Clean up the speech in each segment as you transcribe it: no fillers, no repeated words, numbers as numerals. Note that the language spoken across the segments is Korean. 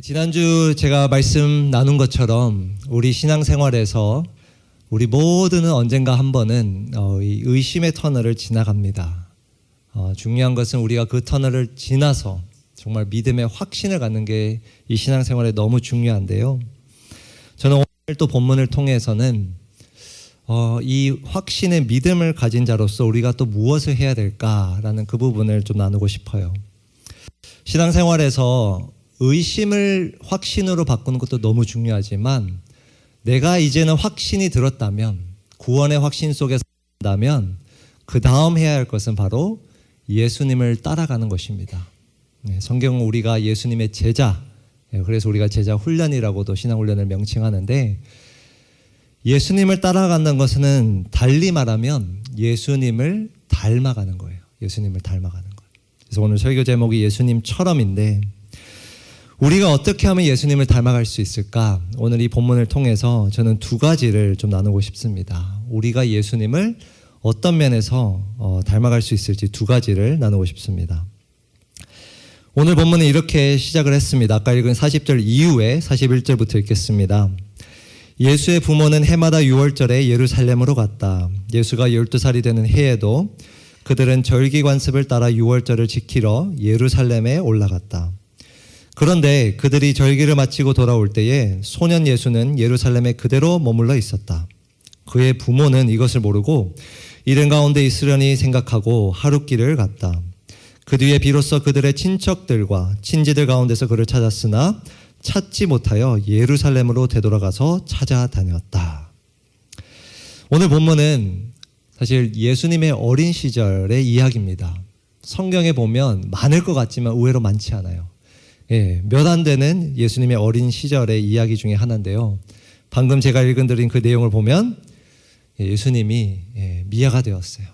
지난주 제가 말씀 나눈 것처럼 우리 신앙생활에서 우리 모두는 언젠가 한 번은 이 의심의 터널을 지나갑니다. 중요한 것은 우리가 그 터널을 지나서 정말 믿음의 확신을 갖는 게 이 신앙생활에 너무 중요한데요. 저는 오늘 또 본문을 통해서는 이 확신의 믿음을 가진 자로서 우리가 또 무엇을 해야 될까라는 그 부분을 좀 나누고 싶어요. 신앙생활에서 의심을 확신으로 바꾸는 것도 너무 중요하지만 내가 이제는 확신이 들었다면, 구원의 확신 속에서 산다면 그 다음 해야 할 것은 바로 예수님을 따라가는 것입니다. 성경은 우리가 예수님의 제자, 그래서 우리가 제자 훈련이라고도 신앙훈련을 명칭하는데, 예수님을 따라간다는 것은 달리 말하면 예수님을 닮아가는 거예요. 예수님을 닮아가는 거예요. 그래서 오늘 설교 제목이 예수님처럼인데, 우리가 어떻게 하면 예수님을 닮아갈 수 있을까? 오늘 이 본문을 통해서 저는 두 가지를 좀 나누고 싶습니다. 우리가 예수님을 어떤 면에서 닮아갈 수 있을지 두 가지를 나누고 싶습니다. 오늘 본문은 이렇게 시작을 했습니다. 아까 읽은 40절 이후에 41절부터 읽겠습니다. 예수의 부모는 해마다 6월절에 예루살렘으로 갔다. 예수가 12살이 되는 해에도 그들은 절기관습을 따라 6월절을 지키러 예루살렘에 올라갔다. 그런데 그들이 절기를 마치고 돌아올 때에 소년 예수는 예루살렘에 그대로 머물러 있었다. 그의 부모는 이것을 모르고 이른 가운데 있으려니 생각하고 하룻길을 갔다. 그 뒤에 비로소 그들의 친척들과 친지들 가운데서 그를 찾았으나 찾지 못하여 예루살렘으로 되돌아가서 찾아다녔다. 오늘 본문은 사실 예수님의 어린 시절의 이야기입니다. 성경에 보면 많을 것 같지만 의외로 많지 않아요. 몇 안 되는 예수님의 어린 시절의 이야기 중에 하나인데요. 방금 제가 읽어드린 그 내용을 보면 예수님이 미아가 되었어요.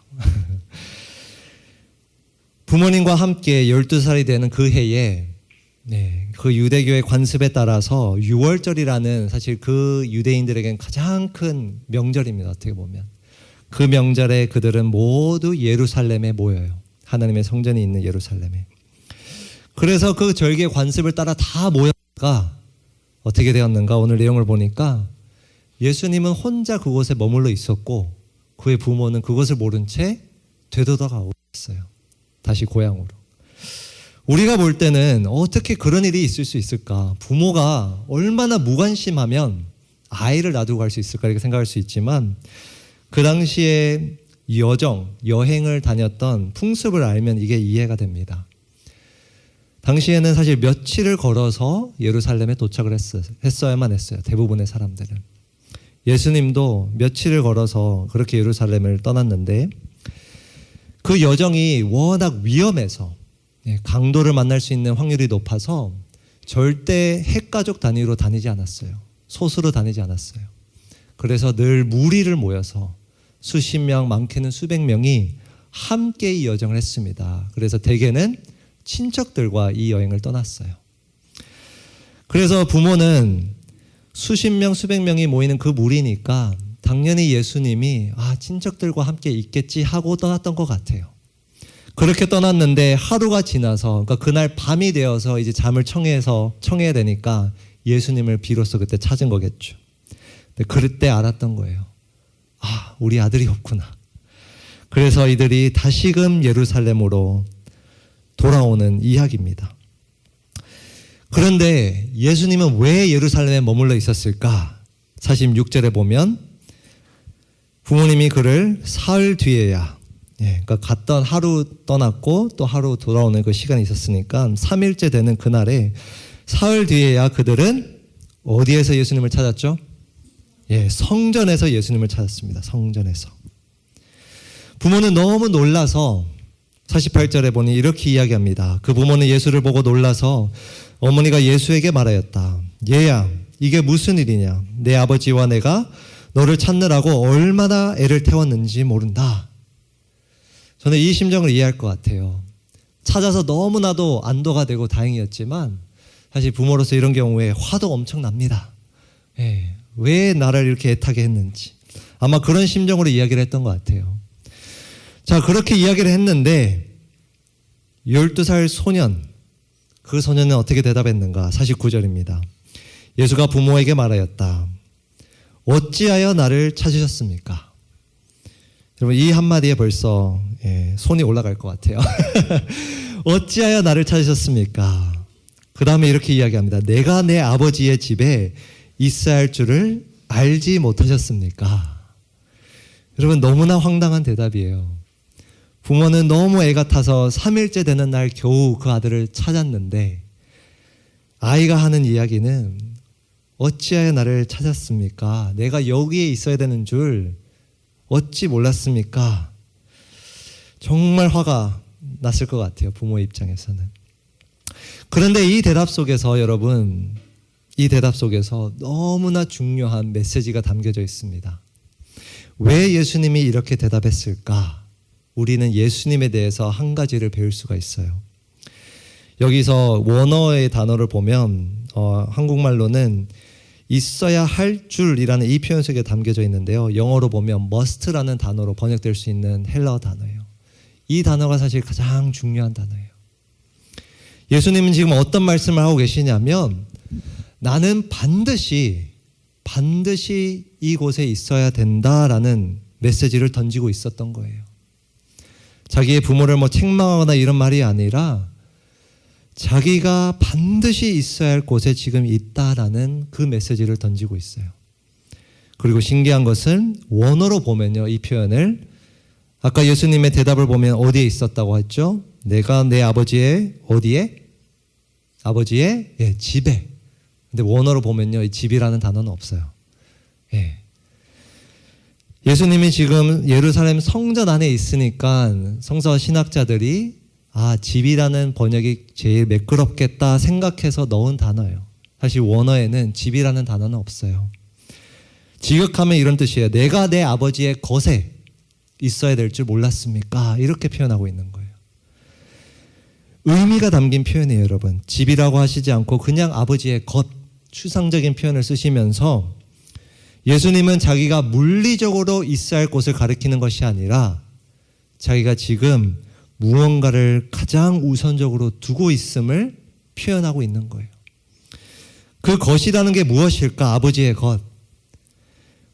부모님과 함께 12살이 되는 그 해에 그 유대교의 관습에 따라서 6월절이라는 사실 그 유대인들에겐 가장 큰 명절입니다. 어떻게 보면 그 명절에 그들은 모두 예루살렘에 모여요. 하나님의 성전이 있는 예루살렘에. 그래서 그 절기의 관습을 따라 다 모였다가 어떻게 되었는가? 오늘 내용을 보니까 예수님은 혼자 그곳에 머물러 있었고 그의 부모는 그것을 모른 채 되돌아가셨어요. 다시 고향으로. 우리가 볼 때는 어떻게 그런 일이 있을 수 있을까? 부모가 얼마나 무관심하면 아이를 놔두고 갈 수 있을까? 이렇게 생각할 수 있지만 그 당시에 여행을 다녔던 풍습을 알면 이게 이해가 됩니다. 당시에는 사실 며칠을 걸어서 예루살렘에 도착을 했어야만 했어요. 대부분의 사람들은. 예수님도 며칠을 걸어서 그렇게 예루살렘을 떠났는데 그 여정이 워낙 위험해서 강도를 만날 수 있는 확률이 높아서 절대 핵가족 단위로 다니지 않았어요. 소수로 다니지 않았어요. 그래서 늘 무리를 모여서 수십 명, 많게는 수백 명이 함께 이 여정을 했습니다. 그래서 대개는 친척들과 이 여행을 떠났어요. 그래서 부모는 수십 명, 수백 명이 모이는 그 무리니까 당연히 예수님이 친척들과 함께 있겠지 하고 떠났던 것 같아요. 그렇게 떠났는데 하루가 지나서 그러니까 그날 밤이 되어서 이제 잠을 청해야 되니까 예수님을 비로소 그때 찾은 거겠죠. 근데 그때 알았던 거예요. 우리 아들이 없구나. 그래서 이들이 다시금 예루살렘으로 돌아오는 이야기입니다. 그런데 예수님은 왜 예루살렘에 머물러 있었을까? 46절에 보면 부모님이 그를 사흘 뒤에야, 그러니까 갔던 하루 떠났고 또 하루 돌아오는 그 시간이 있었으니까 3일째 되는 그날에 사흘 뒤에야 그들은 어디에서 예수님을 찾았죠? 성전에서 예수님을 찾았습니다. 성전에서. 부모는 너무 놀라서 48절에 보니 이렇게 이야기합니다. 그 부모는 예수를 보고 놀라서 어머니가 예수에게 말하였다. 얘야, 이게 무슨 일이냐? 내 아버지와 내가 너를 찾느라고 얼마나 애를 태웠는지 모른다. 저는 이 심정을 이해할 것 같아요. 찾아서 너무나도 안도가 되고 다행이었지만 사실 부모로서 이런 경우에 화도 엄청 납니다. 왜 나를 이렇게 애타게 했는지. 아마 그런 심정으로 이야기를 했던 것 같아요. 자, 그렇게 이야기를 했는데 12살 소년, 그 소년은 어떻게 대답했는가? 49절입니다. 예수가 부모에게 말하였다. 어찌하여 나를 찾으셨습니까? 여러분 이 한마디에 벌써 손이 올라갈 것 같아요. 어찌하여 나를 찾으셨습니까? 그 다음에 이렇게 이야기합니다. 내가 내 아버지의 집에 있어야 할 줄을 알지 못하셨습니까? 여러분 너무나 황당한 대답이에요. 부모는 너무 애가 타서 3일째 되는 날 겨우 그 아들을 찾았는데 아이가 하는 이야기는 어찌하여 나를 찾았습니까? 내가 여기에 있어야 되는 줄 어찌 몰랐습니까? 정말 화가 났을 것 같아요. 부모의 입장에서는. 그런데 이 대답 속에서 여러분, 이 대답 속에서 너무나 중요한 메시지가 담겨져 있습니다. 왜 예수님이 이렇게 대답했을까? 우리는 예수님에 대해서 한 가지를 배울 수가 있어요. 여기서 원어의 단어를 보면 한국말로는 있어야 할 줄이라는 이 표현 속에 담겨져 있는데요. 영어로 보면 must라는 단어로 번역될 수 있는 헬라어 단어예요. 이 단어가 사실 가장 중요한 단어예요. 예수님은 지금 어떤 말씀을 하고 계시냐면 나는 반드시 이곳에 있어야 된다라는 메시지를 던지고 있었던 거예요. 자기의 부모를 책망하거나 이런 말이 아니라 자기가 반드시 있어야 할 곳에 지금 있다라는 그 메시지를 던지고 있어요. 그리고 신기한 것은 원어로 보면요, 이 표현을 아까 예수님의 대답을 보면 어디에 있었다고 했죠? 내가 내 아버지의 어디에? 아버지의 집에. 근데 원어로 보면요, 이 집이라는 단어는 없어요. 예수님이 지금 예루살렘 성전 안에 있으니까 성서 신학자들이 집이라는 번역이 제일 매끄럽겠다 생각해서 넣은 단어예요. 사실 원어에는 집이라는 단어는 없어요. 지극하면 이런 뜻이에요. 내가 내 아버지의 것에 있어야 될 줄 몰랐습니까? 이렇게 표현하고 있는 거예요. 의미가 담긴 표현이에요, 여러분. 집이라고 하시지 않고 그냥 아버지의 것, 추상적인 표현을 쓰시면서 예수님은 자기가 물리적으로 있어야 할 곳을 가리키는 것이 아니라 자기가 지금 무언가를 가장 우선적으로 두고 있음을 표현하고 있는 거예요. 그 것이라는 게 무엇일까? 아버지의 것.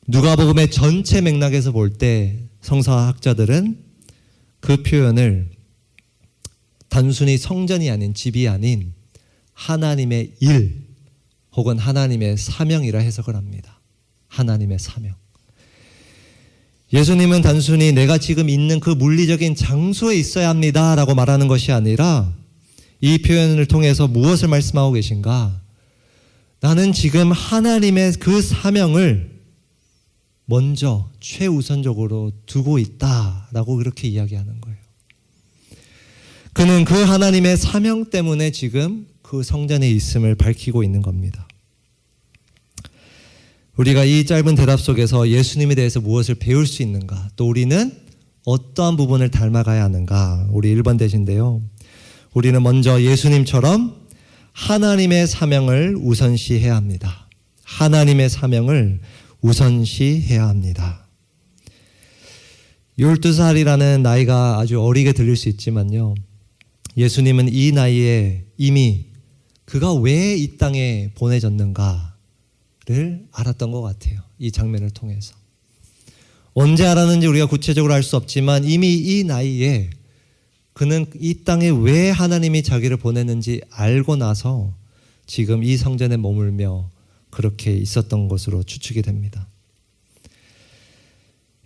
누가복음의 전체 맥락에서 볼 때 성서학자들은 그 표현을 단순히 성전이 아닌 집이 아닌 하나님의 일 혹은 하나님의 사명이라 해석을 합니다. 하나님의 사명. 예수님은 단순히 내가 지금 있는 그 물리적인 장소에 있어야 합니다 라고 말하는 것이 아니라 이 표현을 통해서 무엇을 말씀하고 계신가? 나는 지금 하나님의 그 사명을 먼저 최우선적으로 두고 있다라고 그렇게 이야기하는 거예요. 그는 그 하나님의 사명 때문에 지금 그 성전에 있음을 밝히고 있는 겁니다. 우리가 이 짧은 대답 속에서 예수님에 대해서 무엇을 배울 수 있는가? 또 우리는 어떠한 부분을 닮아가야 하는가? 우리 1번 대신데요. 우리는 먼저 예수님처럼 하나님의 사명을 우선시해야 합니다. 하나님의 사명을 우선시해야 합니다. 12살이라는 나이가 아주 어리게 들릴 수 있지만요. 예수님은 이 나이에 이미 그가 왜 이 땅에 보내졌는가를 알았던 것 같아요. 이 장면을 통해서. 언제 알았는지 우리가 구체적으로 알 수 없지만 이미 이 나이에 그는 이 땅에 왜 하나님이 자기를 보냈는지 알고 나서 지금 이 성전에 머물며 그렇게 있었던 것으로 추측이 됩니다.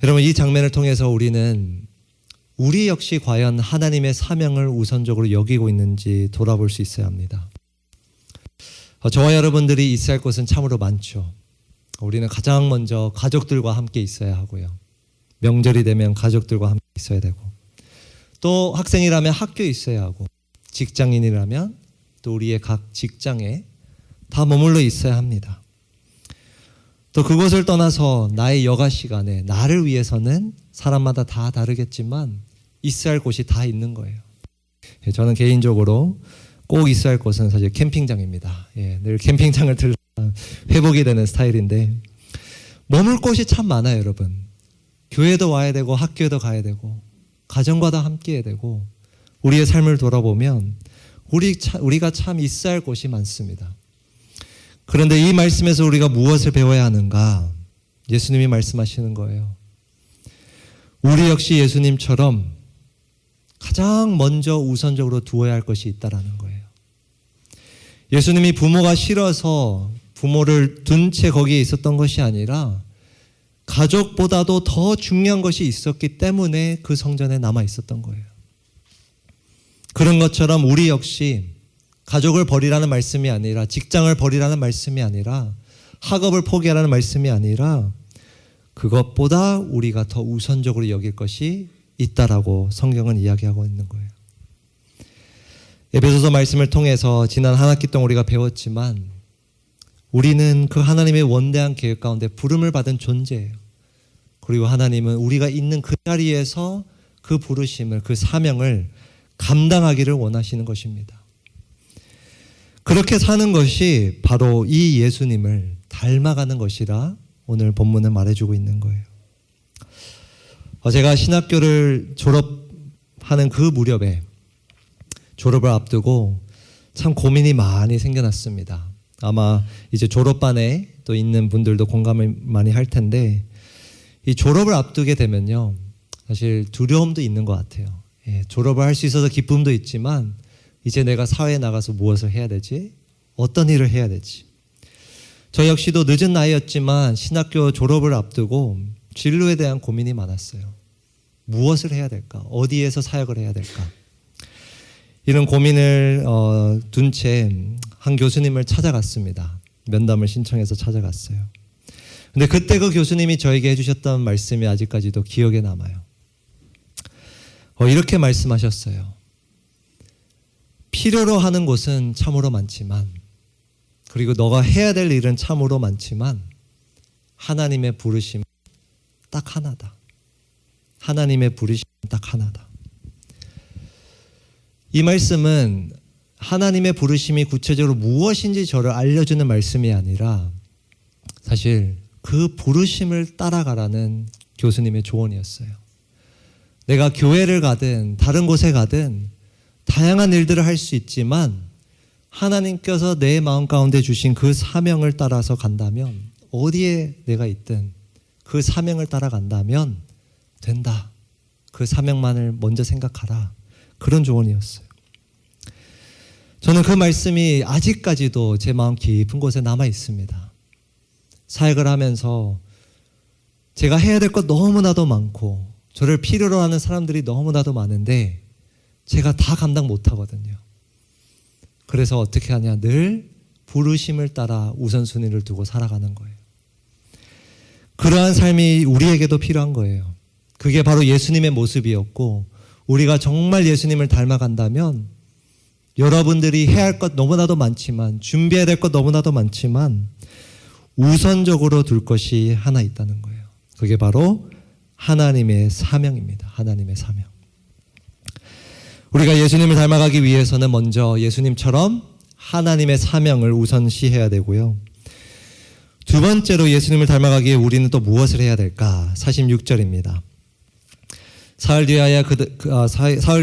여러분 이 장면을 통해서 우리는 우리 역시 과연 하나님의 사명을 우선적으로 여기고 있는지 돌아볼 수 있어야 합니다. 저와 여러분들이 있어야 할 곳은 참으로 많죠. 우리는 가장 먼저 가족들과 함께 있어야 하고요. 명절이 되면 가족들과 함께 있어야 되고 또 학생이라면 학교에 있어야 하고 직장인이라면 또 우리의 각 직장에 다 머물러 있어야 합니다. 또 그것을 떠나서 나의 여가 시간에 나를 위해서는 사람마다 다 다르겠지만 있어야 할 곳이 다 있는 거예요. 저는 개인적으로 꼭 있어야 할 곳은 사실 캠핑장입니다. 늘 캠핑장을 들러 회복이 되는 스타일인데 머물 곳이 참 많아요, 여러분. 교회도 와야 되고 학교에도 가야 되고 가정과도 함께 해야 되고 우리의 삶을 돌아보면 우리가 참 있어야 할 곳이 많습니다. 그런데 이 말씀에서 우리가 무엇을 배워야 하는가? 예수님이 말씀하시는 거예요. 우리 역시 예수님처럼 가장 먼저 우선적으로 두어야 할 것이 있다라는 거예요. 예수님이 부모가 싫어서 부모를 둔 채 거기에 있었던 것이 아니라 가족보다도 더 중요한 것이 있었기 때문에 그 성전에 남아 있었던 거예요. 그런 것처럼 우리 역시 가족을 버리라는 말씀이 아니라, 직장을 버리라는 말씀이 아니라, 학업을 포기하라는 말씀이 아니라, 그것보다 우리가 더 우선적으로 여길 것이 있다라고 성경은 이야기하고 있는 거예요. 에베소서 말씀을 통해서 지난 한 학기 동안 우리가 배웠지만 우리는 그 하나님의 원대한 계획 가운데 부름을 받은 존재예요. 그리고 하나님은 우리가 있는 그 자리에서 그 부르심을, 그 사명을 감당하기를 원하시는 것입니다. 그렇게 사는 것이 바로 이 예수님을 닮아가는 것이라 오늘 본문은 말해주고 있는 거예요. 제가 신학교를 졸업하는 그 무렵에 졸업을 앞두고 참 고민이 많이 생겨났습니다. 아마 이제 졸업반에 또 있는 분들도 공감을 많이 할 텐데, 이 졸업을 앞두게 되면요, 사실 두려움도 있는 것 같아요. 졸업을 할 수 있어서 기쁨도 있지만 이제 내가 사회에 나가서 무엇을 해야 되지? 어떤 일을 해야 되지? 저 역시도 늦은 나이였지만 신학교 졸업을 앞두고 진로에 대한 고민이 많았어요. 무엇을 해야 될까? 어디에서 사역을 해야 될까? 이런 고민을 둔 채 한 교수님을 찾아갔습니다. 면담을 신청해서 찾아갔어요. 근데 그때 그 교수님이 저에게 해주셨던 말씀이 아직까지도 기억에 남아요. 이렇게 말씀하셨어요. 필요로 하는 곳은 참으로 많지만, 그리고 너가 해야 될 일은 참으로 많지만 하나님의 부르심은 딱 하나다. 하나님의 부르심은 딱 하나다. 이 말씀은 하나님의 부르심이 구체적으로 무엇인지 저를 알려주는 말씀이 아니라 사실 그 부르심을 따라가라는 교수님의 조언이었어요. 내가 교회를 가든 다른 곳에 가든 다양한 일들을 할 수 있지만 하나님께서 내 마음 가운데 주신 그 사명을 따라서 간다면, 어디에 내가 있든 그 사명을 따라간다면 된다. 그 사명만을 먼저 생각하라. 그런 조언이었어요. 저는 그 말씀이 아직까지도 제 마음 깊은 곳에 남아 있습니다. 사역을 하면서 제가 해야 될 것 너무나도 많고 저를 필요로 하는 사람들이 너무나도 많은데 제가 다 감당 못하거든요. 그래서 어떻게 하냐? 늘 부르심을 따라 우선순위를 두고 살아가는 거예요. 그러한 삶이 우리에게도 필요한 거예요. 그게 바로 예수님의 모습이었고, 우리가 정말 예수님을 닮아간다면 여러분들이 해야 할 것 너무나도 많지만, 준비해야 될 것 너무나도 많지만 우선적으로 둘 것이 하나 있다는 거예요. 그게 바로 하나님의 사명입니다. 하나님의 사명. 우리가 예수님을 닮아가기 위해서는 먼저 예수님처럼 하나님의 사명을 우선시해야 되고요. 두 번째로 예수님을 닮아가기에 우리는 또 무엇을 해야 될까? 46절입니다. 사흘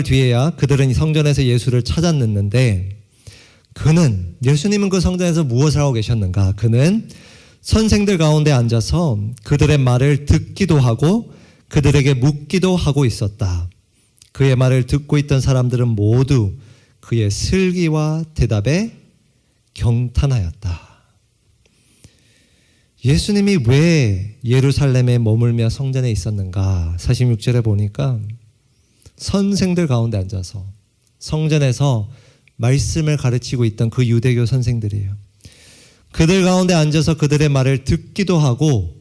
뒤에야 그들은 성전에서 예수를 찾았는데, 예수님은 그 성전에서 무엇을 하고 계셨는가? 그는 선생들 가운데 앉아서 그들의 말을 듣기도 하고 그들에게 묻기도 하고 있었다. 그의 말을 듣고 있던 사람들은 모두 그의 슬기와 대답에 경탄하였다. 예수님이 왜 예루살렘에 머물며 성전에 있었는가? 46절에 보니까 선생들 가운데 앉아서 성전에서 말씀을 가르치고 있던 그 유대교 선생들이에요. 그들 가운데 앉아서 그들의 말을 듣기도 하고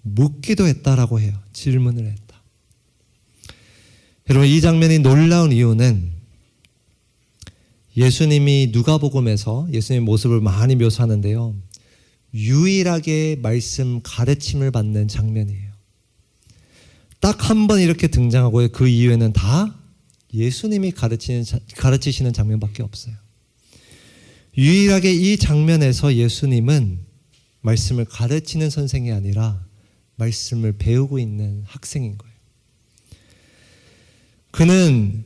묻기도 했다라고 해요. 질문을 했다. 여러분, 이 장면이 놀라운 이유는 예수님이 누가복음에서 예수님의 모습을 많이 묘사하는데요, 유일하게 말씀 가르침을 받는 장면이에요. 딱 한 번 이렇게 등장하고요, 그 이후에는 다 예수님이 가르치시는 장면밖에 없어요. 유일하게 이 장면에서 예수님은 말씀을 가르치는 선생이 아니라 말씀을 배우고 있는 학생인 거예요. 그는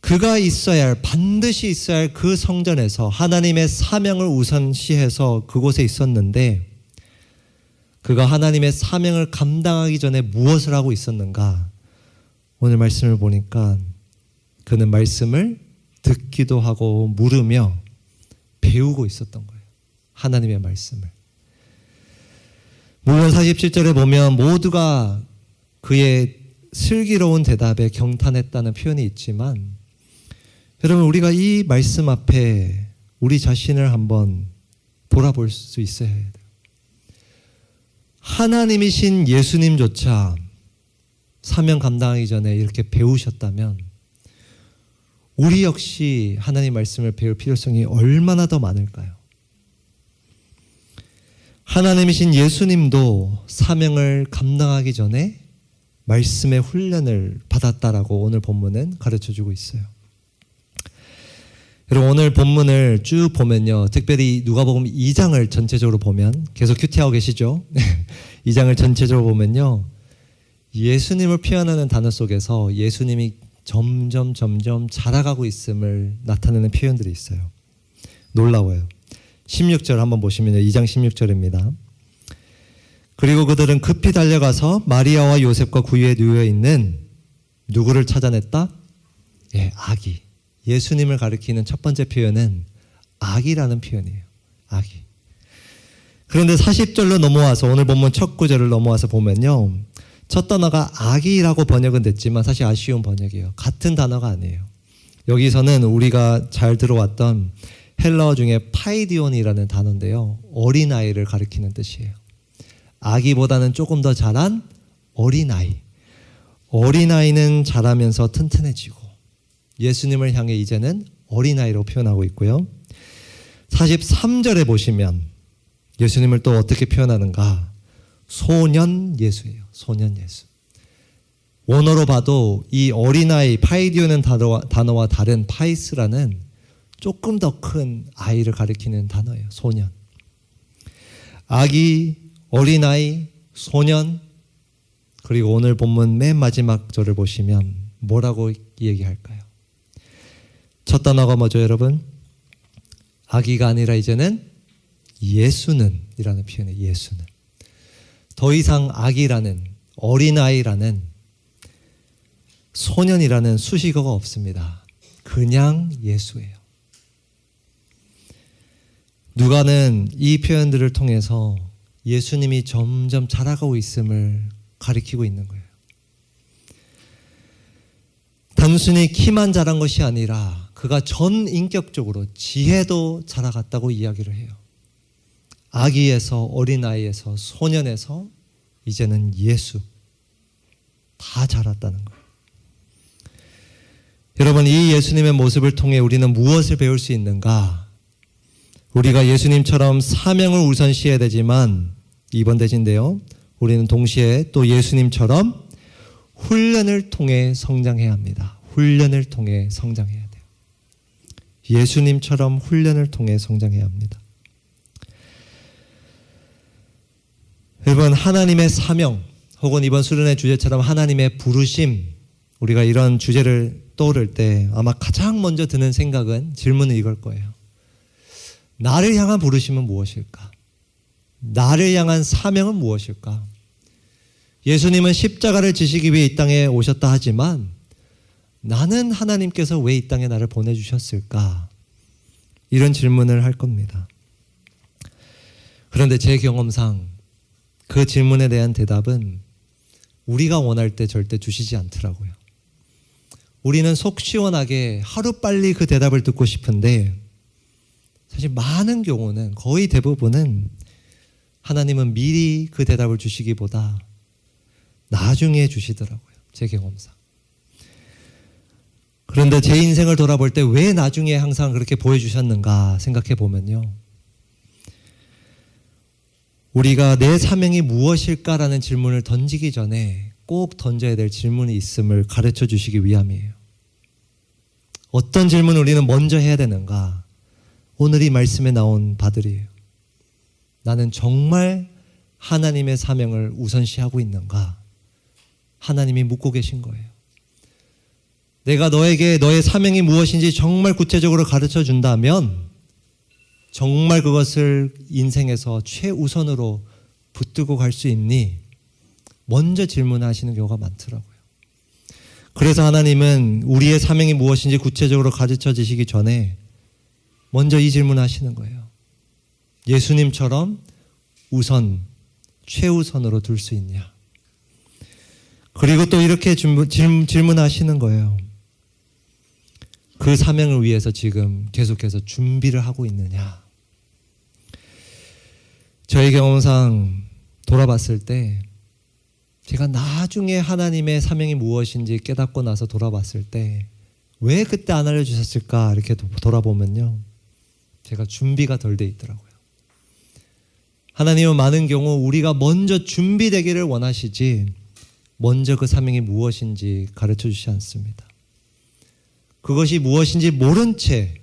그가 있어야 할, 반드시 있어야 할 그 성전에서 하나님의 사명을 우선시해서 그곳에 있었는데 그가 하나님의 사명을 감당하기 전에 무엇을 하고 있었는가? 오늘 말씀을 보니까 그는 말씀을 듣기도 하고 물으며 배우고 있었던 거예요. 하나님의 말씀을. 물론 47절에 보면 모두가 그의 슬기로운 대답에 경탄했다는 표현이 있지만 여러분, 우리가 이 말씀 앞에 우리 자신을 한번 돌아볼 수 있어야 해요. 하나님이신 예수님조차 사명 감당하기 전에 이렇게 배우셨다면 우리 역시 하나님 말씀을 배울 필요성이 얼마나 더 많을까요? 하나님이신 예수님도 사명을 감당하기 전에 말씀의 훈련을 받았다라고 오늘 본문은 가르쳐주고 있어요. 여러분, 오늘 본문을 쭉 보면요, 특별히 누가복음 2장을 전체적으로 보면, 계속 큐티하고 계시죠? 2장을 전체적으로 보면요, 예수님을 표현하는 단어 속에서 예수님이 점점 자라가고 있음을 나타내는 표현들이 있어요. 놀라워요. 16절 한번 보시면요, 2장 16절입니다. 그리고 그들은 급히 달려가서 마리아와 요셉과 구유에 누워 있는 누구를 찾아냈다? 예, 아기. 예수님을 가리키는 첫 번째 표현은 아기라는 표현이에요. 아기. 그런데 40절로 넘어와서 오늘 본문 첫 구절을 넘어와서 보면요, 첫 단어가 아기라고 번역은 됐지만 사실 아쉬운 번역이에요. 같은 단어가 아니에요. 여기서는 우리가 잘 들어왔던 헬라어 중에 파이디온이라는 단어인데요, 어린아이를 가리키는 뜻이에요. 아기보다는 조금 더 자란 어린아이. 어린아이는 자라면서 튼튼해지고 예수님을 향해 이제는 어린아이로 표현하고 있고요. 43절에 보시면 예수님을 또 어떻게 표현하는가? 소년 예수예요. 소년 예수. 원어로 봐도 이 어린아이, 파이디오는 단어와 다른 파이스라는 조금 더 큰 아이를 가리키는 단어예요. 소년. 아기, 어린아이, 소년, 그리고 오늘 본문 맨 마지막 절을 보시면 뭐라고 얘기할까요? 첫 단어가 뭐죠, 여러분? 아기가 아니라 이제는 예수는 이라는 표현이에요. 예수는. 더 이상 아기라는, 어린아이라는, 소년이라는 수식어가 없습니다. 그냥 예수예요. 누가는 이 표현들을 통해서 예수님이 점점 자라가고 있음을 가리키고 있는 거예요. 단순히 키만 자란 것이 아니라 그가 전 인격적으로 지혜도 자라갔다고 이야기를 해요. 아기에서, 어린아이에서, 소년에서 이제는 예수, 다 자랐다는 거예요. 여러분, 이 예수님의 모습을 통해 우리는 무엇을 배울 수 있는가? 우리가 예수님처럼 사명을 우선시해야 되지만 2번 대신데요, 우리는 동시에 또 예수님처럼 훈련을 통해 성장해야 합니다. 훈련을 통해 성장해야 돼요. 예수님처럼 훈련을 통해 성장해야 합니다. 여러분, 하나님의 사명, 혹은 이번 수련의 주제처럼 하나님의 부르심, 우리가 이런 주제를 떠오를 때 아마 가장 먼저 드는 생각은, 질문은 이걸 거예요. 나를 향한 부르심은 무엇일까? 나를 향한 사명은 무엇일까? 예수님은 십자가를 지시기 위해 이 땅에 오셨다 하지만 나는 하나님께서 왜 이 땅에 나를 보내주셨을까? 이런 질문을 할 겁니다. 그런데 제 경험상 그 질문에 대한 대답은 우리가 원할 때 절대 주시지 않더라고요. 우리는 속 시원하게 하루빨리 그 대답을 듣고 싶은데 사실 많은 경우는, 거의 대부분은 하나님은 미리 그 대답을 주시기보다 나중에 주시더라고요. 제 경험상. 그런데 제 인생을 돌아볼 때 왜 나중에 항상 그렇게 보여주셨는가 생각해 보면요, 우리가 내 사명이 무엇일까라는 질문을 던지기 전에 꼭 던져야 될 질문이 있음을 가르쳐 주시기 위함이에요. 어떤 질문을 우리는 먼저 해야 되는가? 오늘 이 말씀에 나온 바들이에요. 나는 정말 하나님의 사명을 우선시하고 있는가? 하나님이 묻고 계신 거예요. 내가 너에게 너의 사명이 무엇인지 정말 구체적으로 가르쳐 준다면 정말 그것을 인생에서 최우선으로 붙들고 갈 수 있니? 먼저 질문하시는 경우가 많더라고요. 그래서 하나님은 우리의 사명이 무엇인지 구체적으로 가르쳐 주시기 전에 먼저 이 질문하시는 거예요. 예수님처럼 우선, 최우선으로 둘 수 있냐? 그리고 또 이렇게 질문하시는 거예요. 그 사명을 위해서 지금 계속해서 준비를 하고 있느냐? 저의 경험상 돌아봤을 때 제가 나중에 하나님의 사명이 무엇인지 깨닫고 나서 돌아봤을 때 왜 그때 안 알려주셨을까 이렇게 돌아보면요. 제가 준비가 덜 돼 있더라고요. 하나님은 많은 경우 우리가 먼저 준비되기를 원하시지 먼저 그 사명이 무엇인지 가르쳐 주시지 않습니다. 그것이 무엇인지 모른 채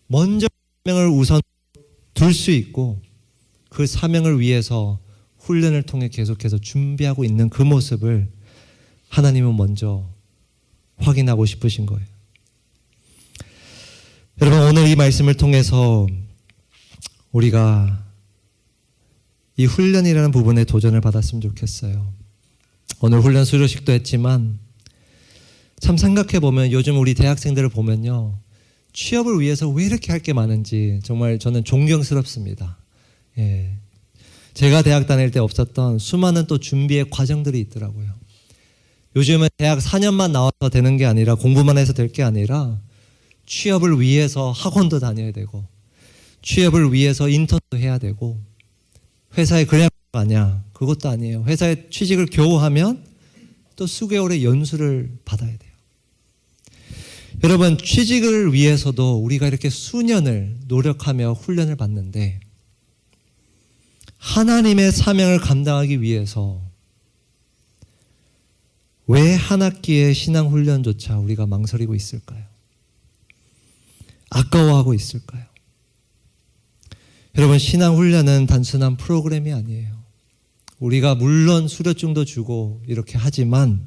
먼저 사명을 우선 둘 수 있고 그 사명을 위해서 훈련을 통해 계속해서 준비하고 있는 그 모습을 하나님은 먼저 확인하고 싶으신 거예요. 여러분, 오늘 이 말씀을 통해서 우리가 이 훈련이라는 부분에 도전을 받았으면 좋겠어요. 오늘 훈련 수료식도 했지만 참 생각해보면 요즘 우리 대학생들을 보면요. 취업을 위해서 왜 이렇게 할 게 많은지 정말 저는 존경스럽습니다. 예. 제가 대학 다닐 때 없었던 수많은 또 준비의 과정들이 있더라고요. 요즘은 대학 4년만 나와서 되는 게 아니라 공부만 해서 될 게 아니라 취업을 위해서 학원도 다녀야 되고 취업을 위해서 인턴도 해야 되고 회사에 그냥 가냐? 그것도 아니에요. 회사에 취직을 겨우 하면 또 수개월의 연수를 받아야 돼요. 여러분, 취직을 위해서도 우리가 이렇게 수년을 노력하며 훈련을 받는데 하나님의 사명을 감당하기 위해서 왜 한 학기의 신앙훈련조차 우리가 망설이고 있을까요? 아까워하고 있을까요? 여러분, 신앙훈련은 단순한 프로그램이 아니에요. 우리가 물론 수료증도 주고 이렇게 하지만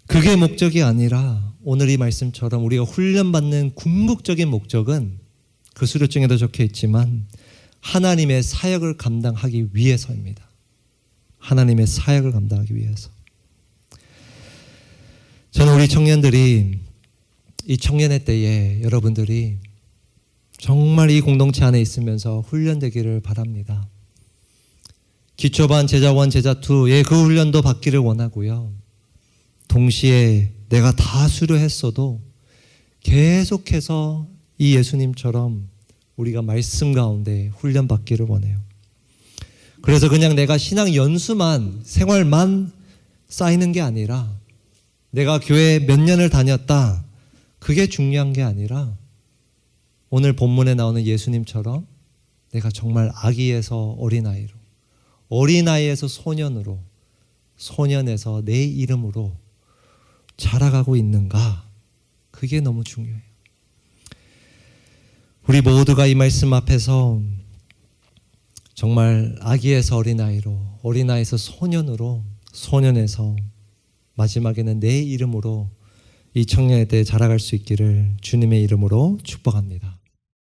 그게 목적이 아니라 오늘 이 말씀처럼 우리가 훈련받는 궁극적인 목적은 그 수료증에도 적혀 있지만 하나님의 사역을 감당하기 위해서입니다. 하나님의 사역을 감당하기 위해서. 저는 우리 청년들이 이 청년의 때에 여러분들이 정말 이 공동체 안에 있으면서 훈련되기를 바랍니다. 기초반, 제자원, 제자2의 그 훈련도 받기를 원하고요. 동시에 내가 다 수료했어도 계속해서 이 예수님처럼 우리가 말씀 가운데 훈련받기를 원해요. 그래서 그냥 내가 신앙 연수만, 생활만 쌓이는 게 아니라 내가 교회 몇 년을 다녔다, 그게 중요한 게 아니라 오늘 본문에 나오는 예수님처럼 내가 정말 아기에서 어린아이로, 어린아이에서 소년으로, 소년에서 내 이름으로 자라가고 있는가, 그게 너무 중요해요. 우리 모두가 이 말씀 앞에서 정말 아기에서 어린아이로, 어린아이에서 소년으로, 소년에서 마지막에는 내 이름으로 이 청년의 때에 자라갈 수 있기를 주님의 이름으로 축복합니다.